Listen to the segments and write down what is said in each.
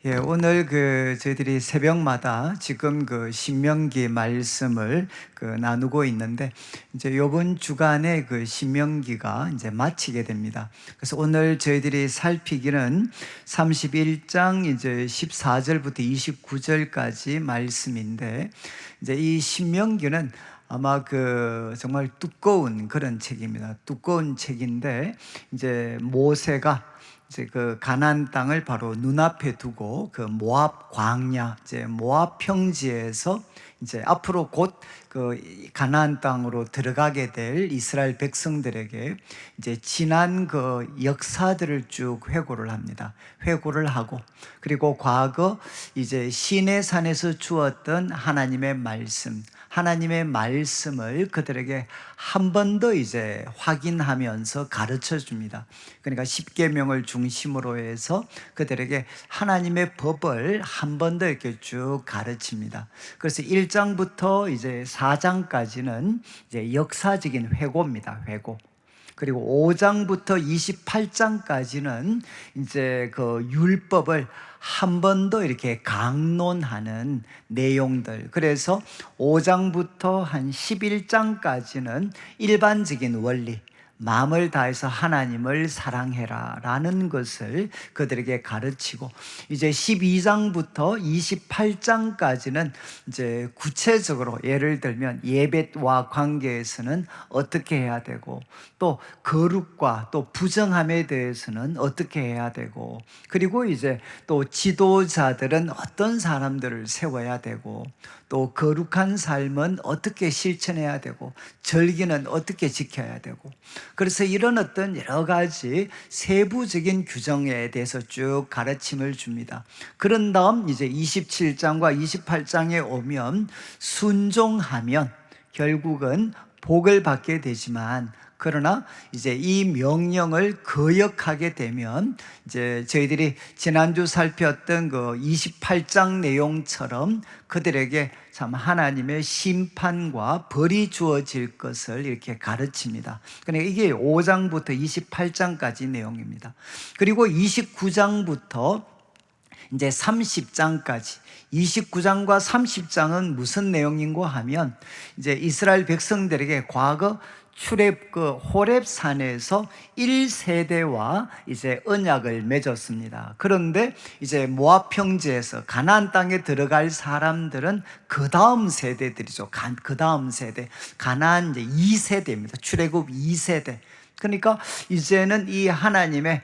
오늘 저희들이 새벽마다 지금 신명기 말씀을 나누고 있는데, 이제 이번 주간에 신명기가 이제 마치게 됩니다. 그래서 오늘 저희들이 살피기는 31장 이제 14절부터 29절까지 말씀인데, 이제 이 신명기는 아마 정말 두꺼운 그런 책입니다. 두꺼운 책인데, 이제 모세가 이제 가나안 땅을 바로 눈앞에 두고 모압 광야, 이제 모압 평지에서 이제 앞으로 곧 가나안 땅으로 들어가게 될 이스라엘 백성들에게 이제 지난 역사들을 쭉 회고를 합니다. 회고를 하고, 그리고 과거 이제 시내산에서 주었던 하나님의 말씀을 그들에게 한 번 더 이제 확인하면서 가르쳐 줍니다. 그러니까 십계명을 중심으로 해서 그들에게 하나님의 법을 한 번 더 이렇게 쭉 가르칩니다. 그래서 1장부터 이제 4장까지는 이제 역사적인 회고입니다. 회고. 그리고 5장부터 28장까지는 이제 율법을 한 번 더 이렇게 강론하는 내용들. 그래서 5장부터 한 11장까지는 일반적인 원리, 마음을 다해서 하나님을 사랑해라 라는 것을 그들에게 가르치고, 이제 12장부터 28장까지는 이제 구체적으로, 예를 들면 예배와 관계에서는 어떻게 해야 되고, 또 거룩과 또 부정함에 대해서는 어떻게 해야 되고, 그리고 이제 또 지도자들은 어떤 사람들을 세워야 되고, 또 거룩한 삶은 어떻게 실천해야 되고, 절기는 어떻게 지켜야 되고, 그래서 이런 어떤 여러 가지 세부적인 규정에 대해서 쭉 가르침을 줍니다. 그런 다음 이제 27장과 28장에 오면 순종하면 결국은 복을 받게 되지만, 그러나 이제 이 명령을 거역하게 되면 이제 저희들이 지난주 살폈던 28장 내용처럼 그들에게 참 하나님의 심판과 벌이 주어질 것을 이렇게 가르칩니다. 그러니까 이게 5장부터 28장까지 내용입니다. 그리고 29장부터 이제 30장까지, 29장과 30장은 무슨 내용인고 하면, 이제 이스라엘 백성들에게 과거 출애굽 호렙산에서 1세대와 이제 언약을 맺었습니다. 그런데 이제 모압 평지에서 가나안 땅에 들어갈 사람들은 그 다음 세대들이죠. 그 다음 세대, 가나안 이제 2세대입니다. 출애굽 2세대. 그러니까 이제는 이 하나님의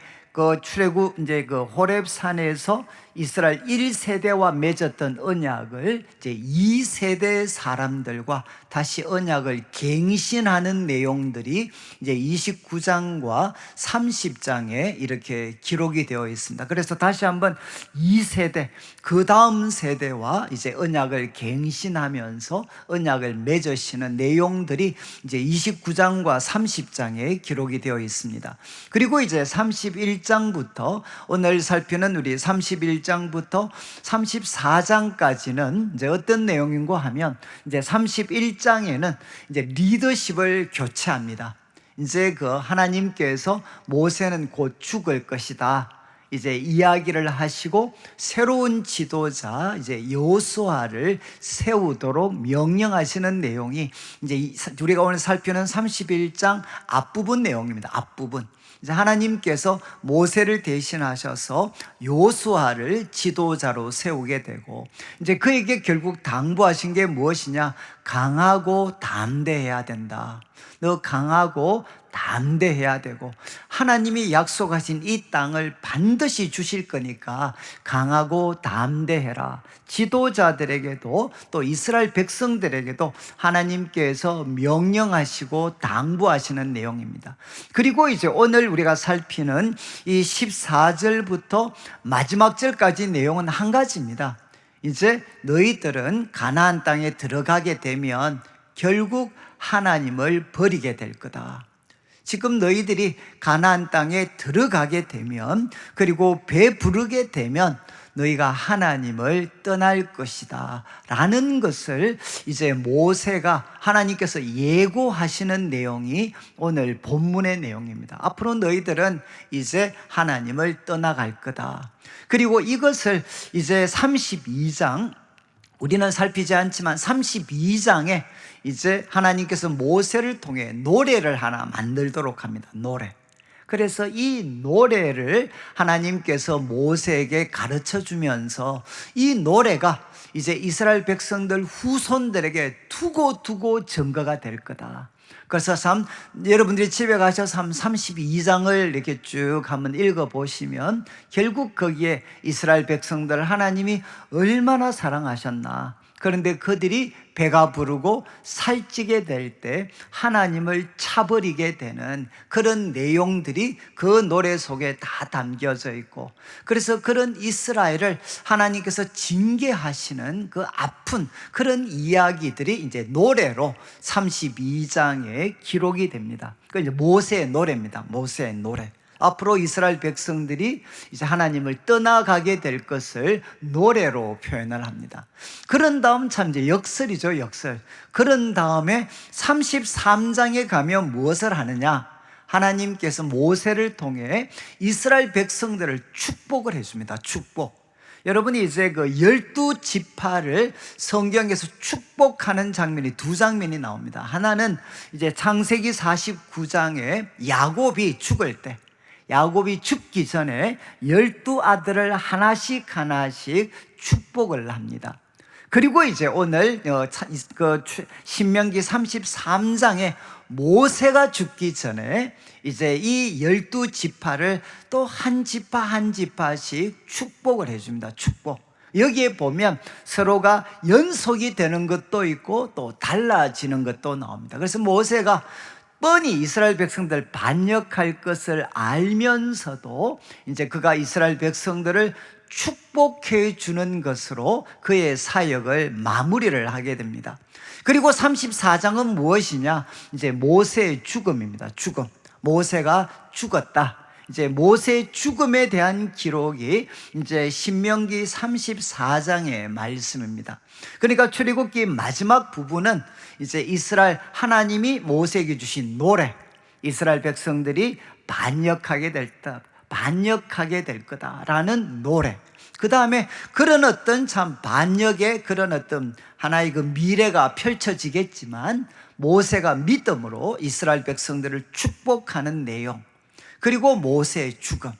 출애굽 이제 호렙산에서 이스라엘 1세대와 맺었던 언약을 이제 2세대 사람들과 다시 언약을 갱신하는 내용들이 이제 29장과 30장에 이렇게 기록이 되어 있습니다. 그래서 다시 한번 2세대, 그 다음 세대와 이제 언약을 갱신하면서 언약을 맺으시는 내용들이 이제 29장과 30장에 기록이 되어 있습니다. 그리고 이제 31장부터 오늘 살피는 우리 31장부터 34장까지는 이제 어떤 내용인고 하면, 이제 31장에는 이제 리더십을 교체합니다. 이제 하나님께서 모세는 곧 죽을 것이다 이제 이야기를 하시고, 새로운 지도자 이제 여호수아를 세우도록 명령하시는 내용이 이제 우리가 오늘 살피는 31장 앞부분 내용입니다. 앞부분. 이제 하나님께서 모세를 대신하셔서 여호수아를 지도자로 세우게 되고, 이제 그에게 결국 당부하신 게 무엇이냐? 강하고 담대해야 된다. 너 강하고 담대해야 되고, 하나님이 약속하신 이 땅을 반드시 주실 거니까 강하고 담대해라. 지도자들에게도 또 이스라엘 백성들에게도 하나님께서 명령하시고 당부하시는 내용입니다. 그리고 이제 오늘 우리가 살피는 이 14절부터 마지막 절까지 내용은 한 가지입니다. 이제 너희들은 가나안 땅에 들어가게 되면 결국 하나님을 버리게 될 거다. 지금 너희들이 가나안 땅에 들어가게 되면, 그리고 배부르게 되면 너희가 하나님을 떠날 것이다 라는 것을 이제 모세가 하나님께서 예고하시는 내용이 오늘 본문의 내용입니다. 앞으로 너희들은 이제 하나님을 떠나갈 거다. 그리고 이것을 이제 32장, 우리는 살피지 않지만 32장에 이제 하나님께서 모세를 통해 노래를 하나 만들도록 합니다. 노래. 그래서 이 노래를 하나님께서 모세에게 가르쳐 주면서 이 노래가 이제 이스라엘 백성들 후손들에게 두고 증거가 될 거다. 그래서 여러분들이 집에 가셔서 32장을 이렇게 쭉 한번 읽어보시면 결국 거기에 이스라엘 백성들 하나님이 얼마나 사랑하셨나, 그런데 그들이 배가 부르고 살찌게 될 때 하나님을 차버리게 되는 그런 내용들이 그 노래 속에 다 담겨져 있고, 그래서 그런 이스라엘을 하나님께서 징계하시는 그 아픈 그런 이야기들이 이제 노래로 32장에 기록이 됩니다. 그 이제 모세의 노래입니다. 모세의 노래. 앞으로 이스라엘 백성들이 이제 하나님을 떠나가게 될 것을 노래로 표현을 합니다. 그런 다음 참 이제 역설이죠, 역설. 그런 다음에 33장에 가면 무엇을 하느냐? 하나님께서 모세를 통해 이스라엘 백성들을 축복을 해줍니다. 축복. 여러분이 이제 그 12지파를 성경에서 축복하는 장면이 두 장면이 나옵니다. 하나는 이제 창세기 49장에 야곱이 죽을 때, 야곱이 죽기 전에 12아들을 하나씩 축복을 합니다. 그리고 이제 오늘 신명기 33장에 모세가 죽기 전에 이제 이 12지파를 또 한 지파 한 지파씩 축복을 해줍니다. 축복. 여기에 보면 서로가 연속이 되는 것도 있고 또 달라지는 것도 나옵니다. 그래서 모세가 뻔히 이스라엘 백성들 반역할 것을 알면서도 이제 그가 이스라엘 백성들을 축복해 주는 것으로 그의 사역을 마무리를 하게 됩니다. 그리고 34장은 무엇이냐? 이제 모세의 죽음입니다. 죽음. 모세가 죽었다. 이제 모세의 죽음에 대한 기록이 이제 신명기 34장의 말씀입니다. 그러니까 출애굽기 마지막 부분은 이제 이스라엘 하나님이 모세에게 주신 노래, 이스라엘 백성들이 반역하게 될 거다라는 노래. 그 다음에 그런 어떤 참 반역의 그런 어떤 하나의 그 미래가 펼쳐지겠지만 모세가 믿음으로 이스라엘 백성들을 축복하는 내용, 그리고 모세의 죽음.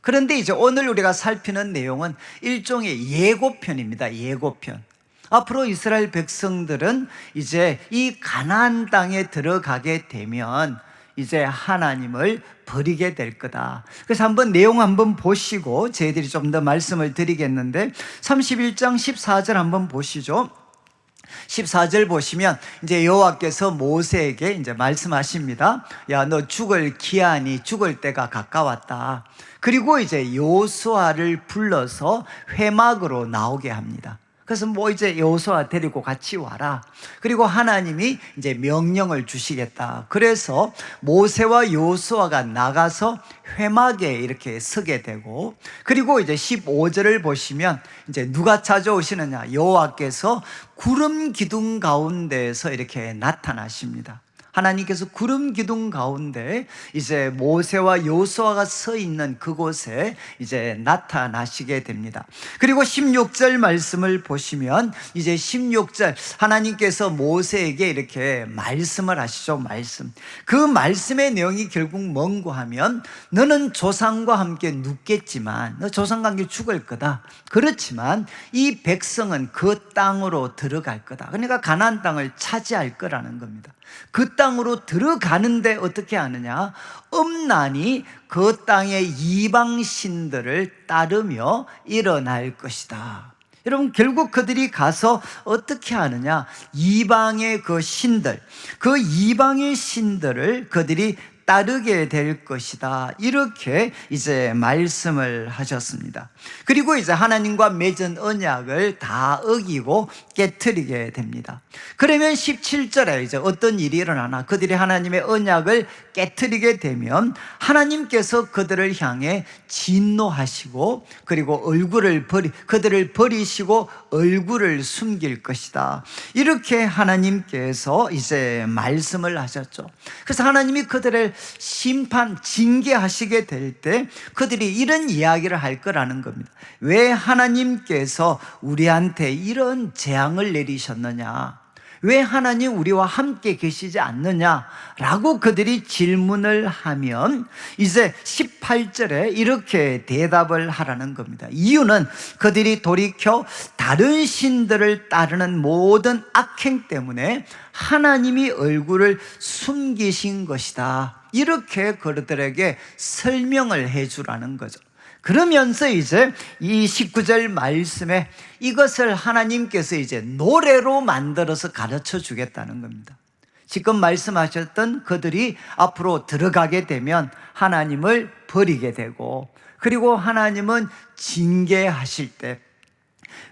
그런데 이제 오늘 우리가 살피는 내용은 일종의 예고편입니다. 예고편. 앞으로 이스라엘 백성들은 이제 이 가나안 땅에 들어가게 되면 이제 하나님을 버리게 될 거다. 그래서 한번 내용 한번 보시고 저희들이 좀 더 말씀을 드리겠는데 31장 14절 한번 보시죠. 14절 보시면 이제 여호와께서 모세에게 이제 말씀하십니다. 야, 너 죽을 기한이, 죽을 때가 가까웠다. 그리고 이제 여호수아를 불러서 회막으로 나오게 합니다. 그래서 뭐 이제 여호수아 데리고 같이 와라. 그리고 하나님이 이제 명령을 주시겠다. 그래서 모세와 여호수아가 나가서 회막에 이렇게 서게 되고, 그리고 이제 15절을 보시면 이제 누가 찾아오시느냐? 여호와께서 구름 기둥 가운데에서 이렇게 나타나십니다. 하나님께서 구름 기둥 가운데 이제 모세와 여호수아가 서 있는 그곳에 이제 나타나시게 됩니다. 그리고 16절 말씀을 보시면 이제 16절 하나님께서 모세에게 이렇게 말씀을 하시죠. 말씀. 그 말씀의 내용이 결국 뭔고 하면 너는 조상과 함께 눕겠지만, 너 조상과 함께 죽을 거다. 그렇지만 이 백성은 그 땅으로 들어갈 거다. 그러니까 가나안 땅을 차지할 거라는 겁니다. 그 땅으로 들어가는데 어떻게 하느냐? 음란이 그 땅의 이방 신들을 따르며 일어날 것이다. 여러분, 결국 그들이 가서 어떻게 하느냐? 이방의 그 신들, 그 이방의 신들을 그들이 따르게 될 것이다. 이렇게 이제 말씀을 하셨습니다. 그리고 이제 하나님과 맺은 언약을 다 어기고 깨트리게 됩니다. 그러면 17절에 이제 어떤 일이 일어나나? 그들이 하나님의 언약을 깨트리게 되면 하나님께서 그들을 향해 진노하시고 그리고 그들을 버리시고 얼굴을 숨길 것이다. 이렇게 하나님께서 이제 말씀을 하셨죠. 그래서 하나님이 그들을 징계하시게 될 때 그들이 이런 이야기를 할 거라는 겁니다. 왜 하나님께서 우리한테 이런 재앙을 내리셨느냐? 왜 하나님 우리와 함께 계시지 않느냐라고 그들이 질문을 하면 이제 18절에 이렇게 대답을 하라는 겁니다. 이유는 그들이 돌이켜 다른 신들을 따르는 모든 악행 때문에 하나님이 얼굴을 숨기신 것이다. 이렇게 그들에게 설명을 해주라는 거죠. 그러면서 이제 이 19절 말씀에 이것을 하나님께서 이제 노래로 만들어서 가르쳐 주겠다는 겁니다. 지금 말씀하셨던 그들이 앞으로 들어가게 되면 하나님을 버리게 되고 그리고 하나님은 징계하실 때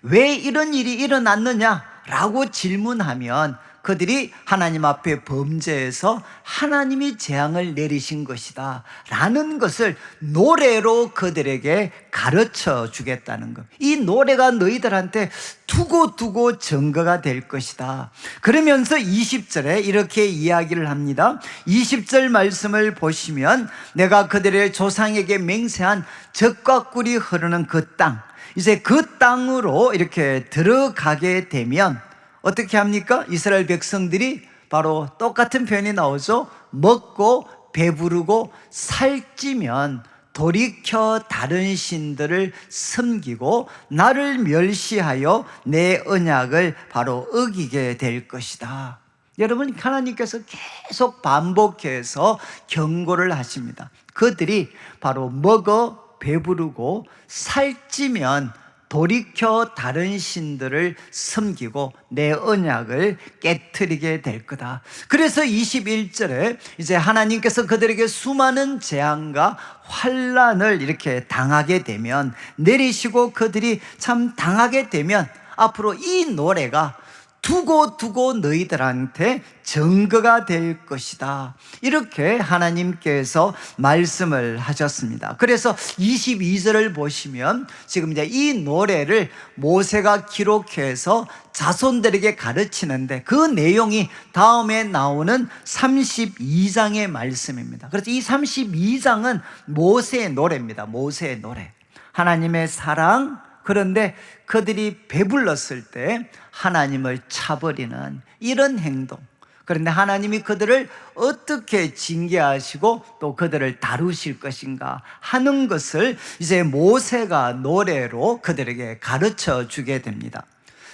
왜 이런 일이 일어났느냐라고 질문하면 그들이 하나님 앞에 범죄해서 하나님이 재앙을 내리신 것이다 라는 것을 노래로 그들에게 가르쳐 주겠다는 것. 이 노래가 너희들한테 두고두고 증거가 될 것이다. 그러면서 20절에 이렇게 이야기를 합니다. 20절 말씀을 보시면 내가 그들의 조상에게 맹세한 젖과 꿀이 흐르는 그 땅, 이제 그 땅으로 이렇게 들어가게 되면 어떻게 합니까? 이스라엘 백성들이 바로 똑같은 표현이 나오죠. 먹고 배부르고 살찌면 돌이켜 다른 신들을 섬기고 나를 멸시하여 내 언약을 바로 어기게 될 것이다. 여러분, 하나님께서 계속 반복해서 경고를 하십니다. 그들이 바로 먹어 배부르고 살찌면 돌이켜 다른 신들을 섬기고 내 언약을 깨트리게 될 거다. 그래서 21절에 이제 하나님께서 그들에게 수많은 재앙과 환난을 이렇게 당하게 되면, 내리시고 그들이 참 당하게 되면 앞으로 이 노래가 두고 너희들한테 증거가 될 것이다. 이렇게 하나님께서 말씀을 하셨습니다. 그래서 22절을 보시면 지금 이제 이 노래를 모세가 기록해서 자손들에게 가르치는데 그 내용이 다음에 나오는 32장의 말씀입니다. 그래서 이 32장은 모세의 노래입니다. 모세의 노래. 하나님의 사랑, 그런데 그들이 배불렀을 때 하나님을 차버리는 이런 행동, 그런데 하나님이 그들을 어떻게 징계하시고 또 그들을 다루실 것인가 하는 것을 이제 모세가 노래로 그들에게 가르쳐 주게 됩니다.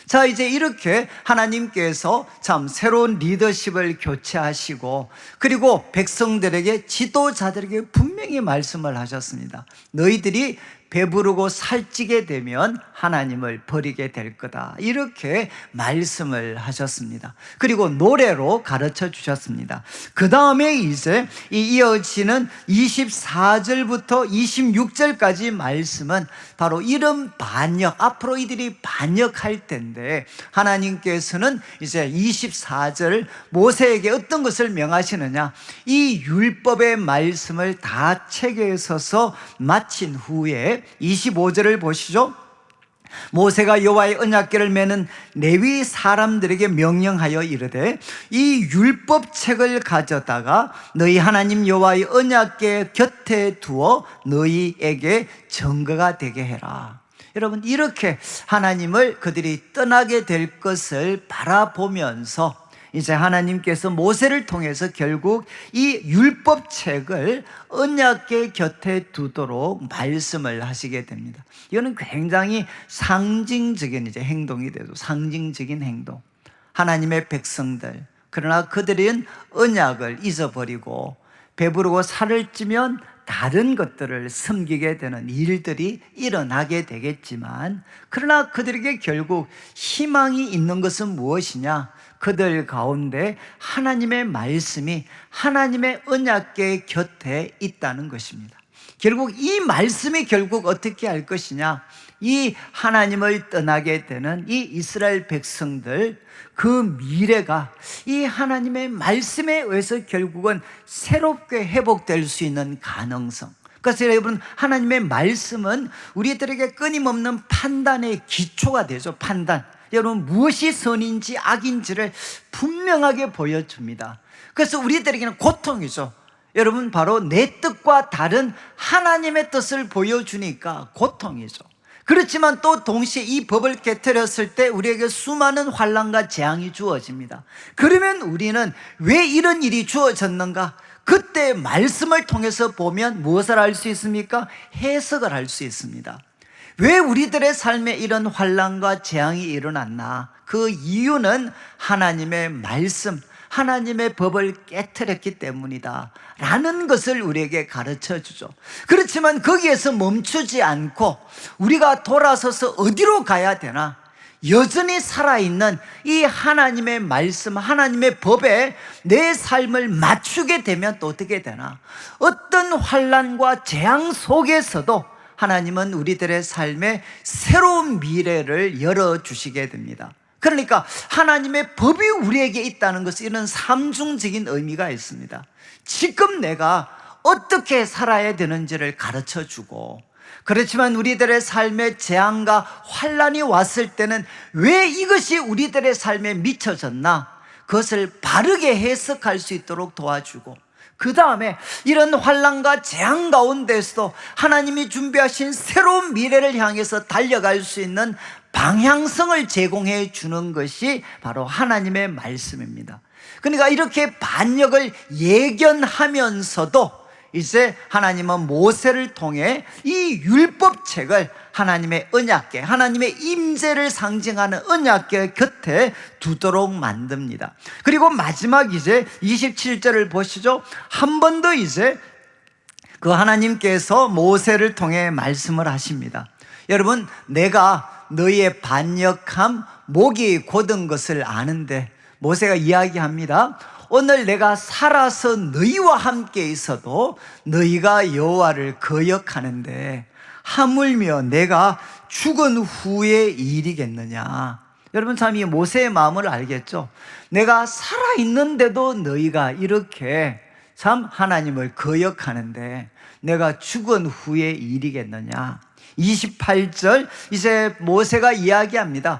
자, 이제 이렇게 하나님께서 참 새로운 리더십을 교체하시고 그리고 백성들에게, 지도자들에게 분명히 말씀을 하셨습니다. 너희들이 배부르고 살찌게 되면 하나님을 버리게 될 거다. 이렇게 말씀을 하셨습니다. 그리고 노래로 가르쳐 주셨습니다. 그 다음에 이제 이어지는 24절부터 26절까지 말씀은 바로 이런 반역, 앞으로 이들이 반역할 텐데 하나님께서는 이제 24절 모세에게 어떤 것을 명하시느냐, 이 율법의 말씀을 다 책에 써서 마친 후에 25절을 보시죠. 모세가 여호와의 언약궤를 메는 레위 사람들에게 명령하여 이르되 이 율법책을 가져다가 너희 하나님 여호와의 언약궤 곁에 두어 너희에게 증거가 되게 해라. 여러분, 이렇게 하나님을 그들이 떠나게 될 것을 바라보면서 이제 하나님께서 모세를 통해서 결국 이 율법책을 언약궤 곁에 두도록 말씀을 하시게 됩니다. 이거는 굉장히 상징적인 이제 행동이 되죠. 상징적인 행동. 하나님의 백성들, 그러나 그들은 언약을 잊어버리고 배부르고 살을 찌면 다른 것들을 섬기게 되는 일들이 일어나게 되겠지만, 그러나 그들에게 결국 희망이 있는 것은 무엇이냐? 그들 가운데 하나님의 말씀이 하나님의 언약궤 곁에 있다는 것입니다. 결국 이 말씀이 결국 어떻게 할 것이냐, 이 하나님을 떠나게 되는 이 이스라엘 백성들, 그 미래가 이 하나님의 말씀에 의해서 결국은 새롭게 회복될 수 있는 가능성. 그래서 여러분, 하나님의 말씀은 우리들에게 끊임없는 판단의 기초가 되죠. 판단. 여러분, 무엇이 선인지 악인지를 분명하게 보여줍니다. 그래서 우리들에게는 고통이죠. 여러분, 바로 내 뜻과 다른 하나님의 뜻을 보여주니까 고통이죠. 그렇지만 또 동시에 이 법을 깨뜨렸을 때 우리에게 수많은 환난과 재앙이 주어집니다. 그러면 우리는 왜 이런 일이 주어졌는가? 그때 말씀을 통해서 보면 무엇을 알 수 있습니까? 해석을 할 수 있습니다. 왜 우리들의 삶에 이런 환난과 재앙이 일어났나? 그 이유는 하나님의 말씀, 하나님의 법을 깨트렸기 때문이다 라는 것을 우리에게 가르쳐 주죠. 그렇지만 거기에서 멈추지 않고 우리가 돌아서서 어디로 가야 되나? 여전히 살아있는 이 하나님의 말씀, 하나님의 법에 내 삶을 맞추게 되면 또 어떻게 되나? 어떤 환난과 재앙 속에서도 하나님은 우리들의 삶에 새로운 미래를 열어주시게 됩니다. 그러니까 하나님의 법이 우리에게 있다는 것은 이런 삼중적인 의미가 있습니다. 지금 내가 어떻게 살아야 되는지를 가르쳐주고, 그렇지만 우리들의 삶에 재앙과 환난이 왔을 때는 왜 이것이 우리들의 삶에 미쳐졌나, 그것을 바르게 해석할 수 있도록 도와주고, 그 다음에 이런 환난과 재앙 가운데서도 하나님이 준비하신 새로운 미래를 향해서 달려갈 수 있는 방향성을 제공해 주는 것이 바로 하나님의 말씀입니다. 그러니까 이렇게 반역을 예견하면서도 이제 하나님은 모세를 통해 이 율법책을 하나님의 언약궤, 하나님의 임재를 상징하는 언약궤 곁에 두도록 만듭니다. 그리고 마지막 이제 27절을 보시죠. 한 번 더 이제 그 하나님께서 모세를 통해 말씀을 하십니다. 여러분, 내가 너희의 반역함, 목이 곧은 것을 아는데, 모세가 이야기합니다. 오늘 내가 살아서 너희와 함께 있어도 너희가 여호와를 거역하는데 하물며 내가 죽은 후의 일이겠느냐. 여러분, 참 이 모세의 마음을 알겠죠? 내가 살아있는데도 너희가 이렇게 참 하나님을 거역하는데 내가 죽은 후의 일이겠느냐. 28절 이제 모세가 이야기합니다.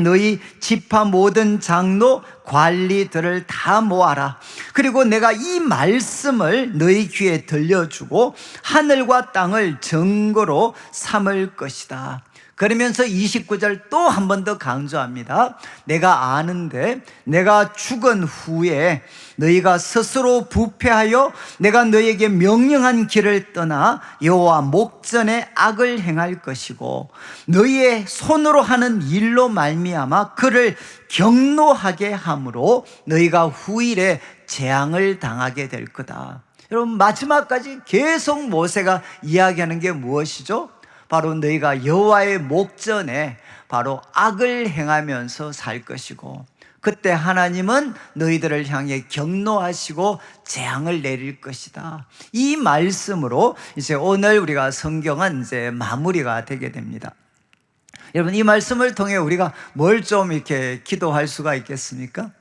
너희 지파 모든 장로 관리들을 다 모아라. 그리고 내가 이 말씀을 너희 귀에 들려주고 하늘과 땅을 증거로 삼을 것이다. 그러면서 29절 또 한 번 더 강조합니다. 내가 아는데 내가 죽은 후에 너희가 스스로 부패하여 내가 너희에게 명령한 길을 떠나 여호와 목전에 악을 행할 것이고 너희의 손으로 하는 일로 말미암아 그를 경노하게 함으로 너희가 후일에 재앙을 당하게 될 거다. 여러분, 마지막까지 계속 모세가 이야기하는 게 무엇이죠? 바로 너희가 여호와의 목전에 바로 악을 행하면서 살 것이고 그때 하나님은 너희들을 향해 경노하시고 재앙을 내릴 것이다. 이 말씀으로 이제 오늘 우리가 성경은 이제 마무리가 되게 됩니다. 여러분, 이 말씀을 통해 우리가 뭘 좀 이렇게 기도할 수가 있겠습니까?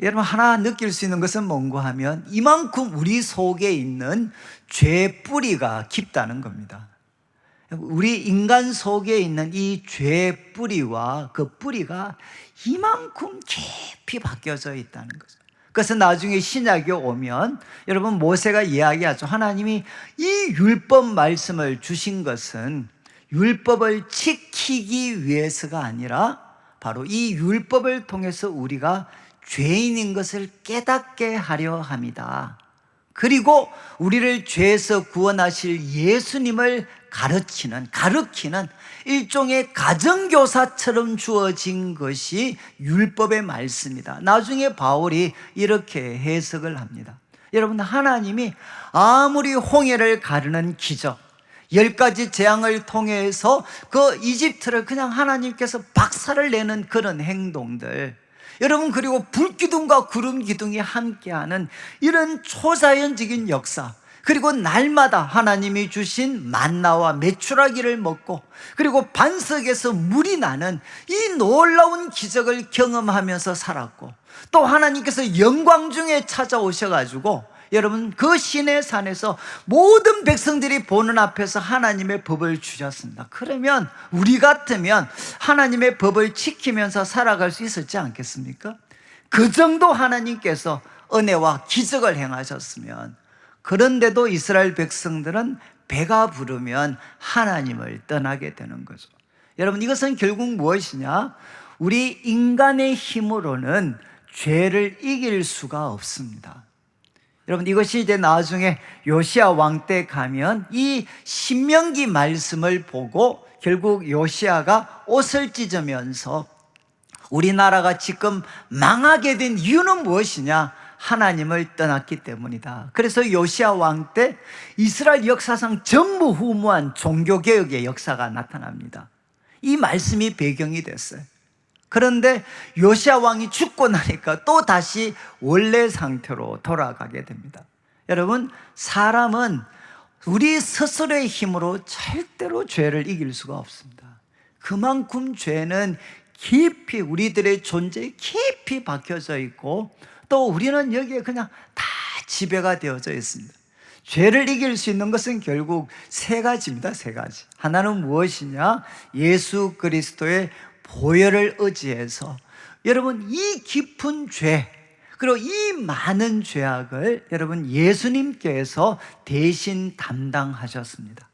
여러분, 하나 느낄 수 있는 것은 뭔가 하면 이만큼 우리 속에 있는 죄 뿌리가 깊다는 겁니다. 우리 인간 속에 있는 이 죄 뿌리와 그 뿌리가 이만큼 깊이 박혀져 있다는 거죠. 그래서 나중에 신약에 오면 여러분, 모세가 이야기하죠. 하나님이 이 율법 말씀을 주신 것은 율법을 지키기 위해서가 아니라 바로 이 율법을 통해서 우리가 죄인인 것을 깨닫게 하려 합니다. 그리고 우리를 죄에서 구원하실 예수님을 가르치는 일종의 가정교사처럼 주어진 것이 율법의 말씀이다. 나중에 바울이 이렇게 해석을 합니다. 여러분, 하나님이 아무리 홍해를 가르는 기적, 10가지 재앙을 통해서 그 이집트를 그냥 하나님께서 박살을 내는 그런 행동들, 여러분, 그리고 불기둥과 구름 기둥이 함께하는 이런 초자연적인 역사, 그리고 날마다 하나님이 주신 만나와 메추라기를 먹고, 그리고 반석에서 물이 나는 이 놀라운 기적을 경험하면서 살았고, 또 하나님께서 영광 중에 찾아오셔가지고 여러분 그 시내 산에서 모든 백성들이 보는 앞에서 하나님의 법을 주셨습니다. 그러면 우리 같으면 하나님의 법을 지키면서 살아갈 수 있었지 않겠습니까? 그 정도 하나님께서 은혜와 기적을 행하셨으면, 그런데도 이스라엘 백성들은 배가 부르면 하나님을 떠나게 되는 거죠. 여러분, 이것은 결국 무엇이냐? 우리 인간의 힘으로는 죄를 이길 수가 없습니다. 여러분, 이것이 이제 나중에 요시야 왕 때 가면 이 신명기 말씀을 보고 결국 요시야가 옷을 찢으면서 우리나라가 지금 망하게 된 이유는 무엇이냐? 하나님을 떠났기 때문이다. 그래서 요시야 왕 때 이스라엘 역사상 전무후무한 종교개혁의 역사가 나타납니다. 이 말씀이 배경이 됐어요. 그런데 요시야 왕이 죽고 나니까 또 다시 원래 상태로 돌아가게 됩니다. 여러분, 사람은 우리 스스로의 힘으로 절대로 죄를 이길 수가 없습니다. 그만큼 죄는 깊이 우리들의 존재에 깊이 박혀져 있고, 또 우리는 여기에 그냥 다 지배가 되어져 있습니다. 죄를 이길 수 있는 것은 결국 세 가지입니다. 세 가지. 하나는 무엇이냐? 예수 그리스도의 보혈을 의지해서 여러분 이 깊은 죄, 그리고 이 많은 죄악을 여러분 예수님께서 대신 담당하셨습니다.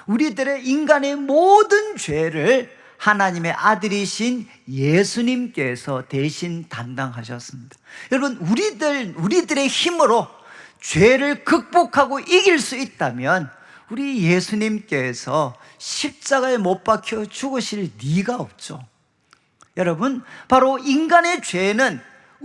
우리들의 인간의 모든 죄를 하나님의 아들이신 예수님께서 대신 담당하셨습니다. 여러분, 우리들의 힘으로 죄를 극복하고 이길 수 있다면 우리 예수님께서 십자가에 못 박혀 죽으실 리가 없죠. 여러분, 바로 인간의 죄는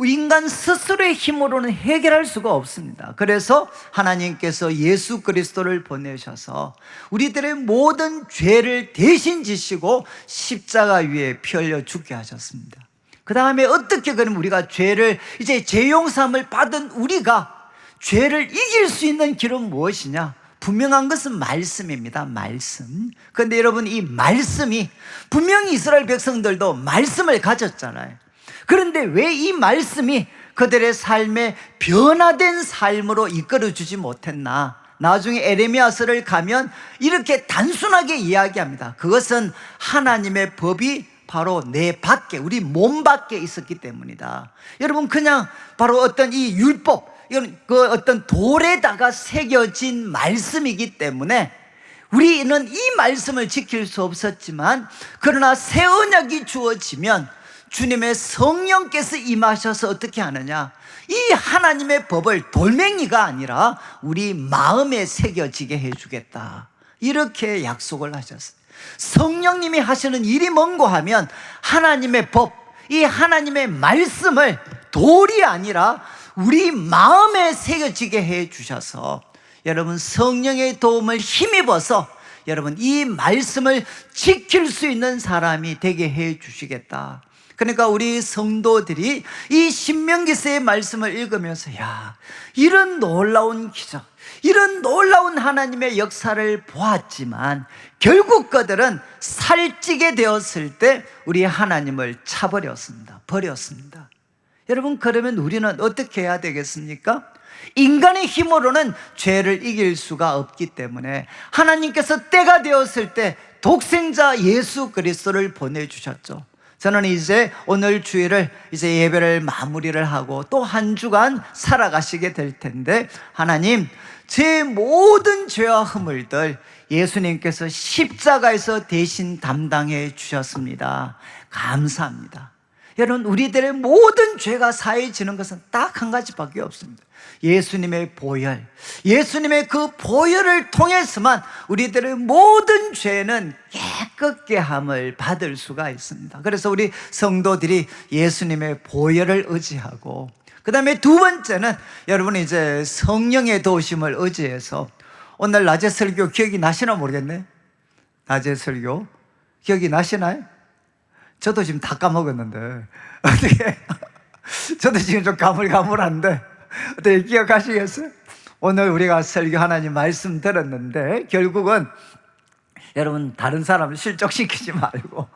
인간 스스로의 힘으로는 해결할 수가 없습니다. 그래서 하나님께서 예수 그리스도를 보내셔서 우리들의 모든 죄를 대신 지시고 십자가 위에 피 흘려 죽게 하셨습니다. 그 다음에 어떻게 그럼 우리가 죄를 이제 죄 용서함을 받은 우리가 죄를 이길 수 있는 길은 무엇이냐? 분명한 것은 말씀입니다. 말씀. 그런데 여러분, 이 말씀이 분명히 이스라엘 백성들도 말씀을 가졌잖아요. 그런데 왜 이 말씀이 그들의 삶에 변화된 삶으로 이끌어주지 못했나? 나중에 에레미야서를 가면 이렇게 단순하게 이야기합니다. 그것은 하나님의 법이 바로 내 밖에, 우리 몸 밖에 있었기 때문이다. 여러분, 그냥 바로 어떤 이 율법, 그 어떤 돌에다가 새겨진 말씀이기 때문에 우리는 이 말씀을 지킬 수 없었지만, 그러나 새 언약이 주어지면 주님의 성령께서 임하셔서 어떻게 하느냐? 이 하나님의 법을 돌멩이가 아니라 우리 마음에 새겨지게 해주겠다, 이렇게 약속을 하셨어요. 성령님이 하시는 일이 뭔고 하면 하나님의 법, 이 하나님의 말씀을 돌이 아니라 우리 마음에 새겨지게 해 주셔서 여러분 성령의 도움을 힘입어서 여러분 이 말씀을 지킬 수 있는 사람이 되게 해 주시겠다. 그러니까 우리 성도들이 이 신명기서의 말씀을 읽으면서, 야, 이런 놀라운 기적, 이런 놀라운 하나님의 역사를 보았지만 결국 그들은 살찌게 되었을 때 우리 하나님을 차버렸습니다. 버렸습니다. 여러분, 그러면 우리는 어떻게 해야 되겠습니까? 인간의 힘으로는 죄를 이길 수가 없기 때문에 하나님께서 때가 되었을 때 독생자 예수 그리스도를 보내주셨죠. 저는 이제 오늘 주일을 이제 예배를 마무리를 하고 또 한 주간 살아가시게 될 텐데, 하나님, 제 모든 죄와 허물들 예수님께서 십자가에서 대신 담당해 주셨습니다. 감사합니다. 여러분, 우리들의 모든 죄가 사해지는 것은 딱 한 가지밖에 없습니다. 예수님의 보혈, 예수님의 그 보혈을 통해서만 우리들의 모든 죄는 깨끗게 함을 받을 수가 있습니다. 그래서 우리 성도들이 예수님의 보혈을 의지하고, 그 다음에 두 번째는 여러분 이제 성령의 도우심을 의지해서, 오늘 낮에 설교 기억이 나시나 모르겠네. 낮에 설교 기억이 나시나요? 저도 지금 다 까먹었는데 어떻게 저도 지금 좀 가물가물한데 어떻게 기억하시겠어요? 오늘 우리가 설교 하나님 말씀 들었는데 결국은 여러분 다른 사람을 실족시키지 말고,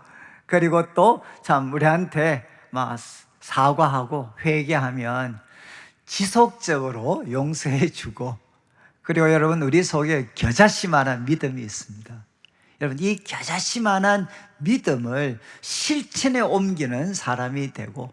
그리고 또 참 우리한테 막 사과하고 회개하면 지속적으로 용서해 주고, 그리고 여러분 우리 속에 겨자씨만한 믿음이 있습니다. 여러분 이 겨자씨만한 믿음을 실천에 옮기는 사람이 되고,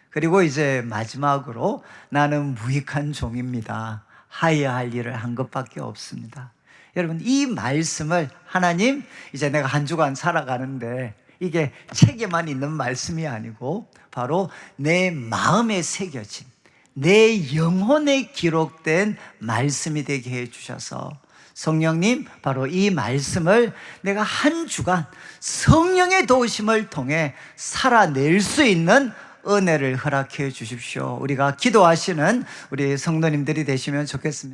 그리고 이제 마지막으로 나는 무익한 종입니다. 하여야 할 일을 한 것밖에 없습니다. 여러분 이 말씀을 하나님, 이제 내가 한 주간 살아가는데 이게 책에만 있는 말씀이 아니고 바로 내 마음에 새겨진, 내 영혼에 기록된 말씀이 되게 해 주셔서 성령님, 바로 이 말씀을 내가 한 주간 성령의 도우심을 통해 살아낼 수 있는 은혜를 허락해 주십시오. 우리가 기도하시는 우리 성도님들이 되시면 좋겠습니다.